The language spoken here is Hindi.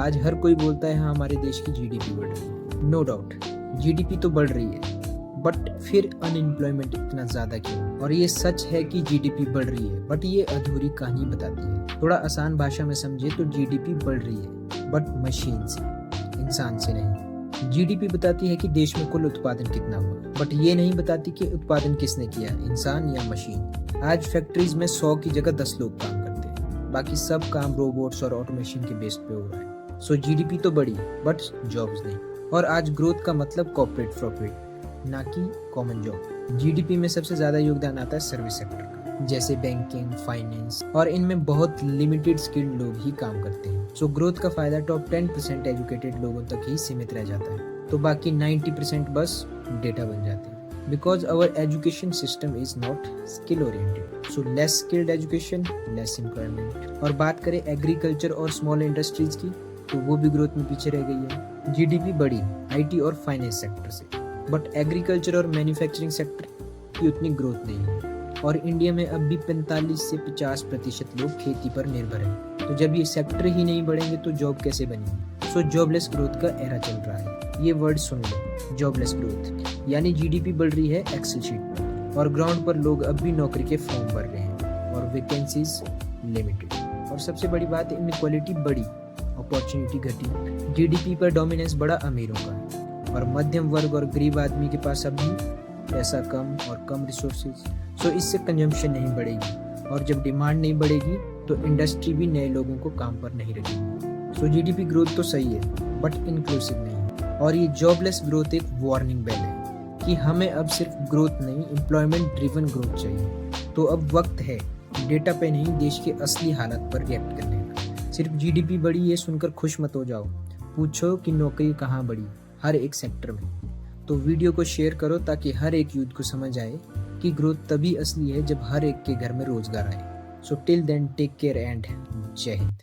आज हर कोई बोलता है हाँ हमारे देश की जीडीपी बढ़ रही है। नो डाउट जीडीपी तो बढ़ रही है, बट फिर अनएम्प्लॉयमेंट इतना ज़्यादा क्यों? और ये सच है कि जीडीपी बढ़ रही है, बट ये अधूरी कहानी बताती है। थोड़ा आसान भाषा में समझे तो जीडीपी बढ़ रही है, बट मशीन से, इंसान से नहीं। जीडीपी बताती है कि देश में कुल उत्पादन कितना हुआ, बट ये नहीं बताती कि उत्पादन किसने किया, इंसान या मशीन। आज फैक्ट्रीज में 100 की जगह 10 लोग काम करते हैं, बाकी सब काम रोबोट्स और ऑटोमेशन के बेस पे हो रहा है। सो जीडीपी तो बढ़ी, बट जॉब्स नहीं। और आज ग्रोथ का मतलब कॉर्पोरेट प्रॉफिट, ना कि कॉमन जॉब। जीडीपी में सबसे ज्यादा योगदान आता है सर्विस सेक्टर का, जैसे बैंकिंग, फाइनेंस, और इनमें बहुत लिमिटेड स्किल्ड लोग ही काम करते हैं। सो ग्रोथ का फायदा टॉप 10% एजुकेटेड लोगों तक ही सीमित रह जाता है, तो बाकी 90% बस डेटा बन जाते हैं। Because our education system is not skill oriented, so less skilled education, less employment. और बात करें एग्रीकल्चर और स्मॉल इंडस्ट्रीज की, तो वो भी ग्रोथ में पीछे रह गई है। जीडीपी बढ़ी आईटी और फाइनेंस सेक्टर से, बट एग्रीकल्चर और मैन्युफैक्चरिंग सेक्टर की उतनी ग्रोथ नहीं है। और इंडिया में अब भी 45 से 50% लोग खेती पर निर्भर हैं। तो जब ये सेक्टर ही नहीं बढ़ेंगे तो जॉब कैसे बनेगी? सो जॉबलेस ग्रोथ का एरा चल रहा है। ये वर्ड सुन लो, जॉबलेस ग्रोथ, यानी जीडीपी बढ़ रही है एक्सेल शीट पर, और ग्राउंड पर लोग अब भी नौकरी के फॉर्म भर रहे हैं, और वैकेंसीज लिमिटेड। और सबसे बड़ी बात, इनइक्वालिटी बढ़ी, अपॉर्चुनिटी घटी। जीडीपी पर डोमिनेंस बढ़ा अमीरों का, और मध्यम वर्ग और गरीब आदमी के पास अभी पैसा कम और कम रिसोर्सेज। सो इससे कंजम्पशन नहीं बढ़ेगी, और जब डिमांड नहीं बढ़ेगी तो इंडस्ट्री भी नए लोगों को काम पर नहीं रखेगी। सो जीडीपी ग्रोथ तो सही है, बट इंक्लूसिव नहीं। और ये जॉबलेस ग्रोथ एक वार्निंग बेल है कि हमें अब सिर्फ ग्रोथ नहीं, एम्प्लॉयमेंट ड्रिवन ग्रोथ चाहिए। तो अब वक्त है डेटा पे नहीं, देश के असली हालत पर रिएक्ट करने का। सिर्फ जीडीपी बढ़ी ये सुनकर खुश मत हो जाओ, पूछो कि नौकरी कहाँ बढ़ी, हर एक सेक्टर में। तो वीडियो को शेयर करो ताकि हर एक यूथ को समझ आए कि ग्रोथ तभी असली है जब हर एक के घर में रोजगार आए। So till then take care and जय हिंद।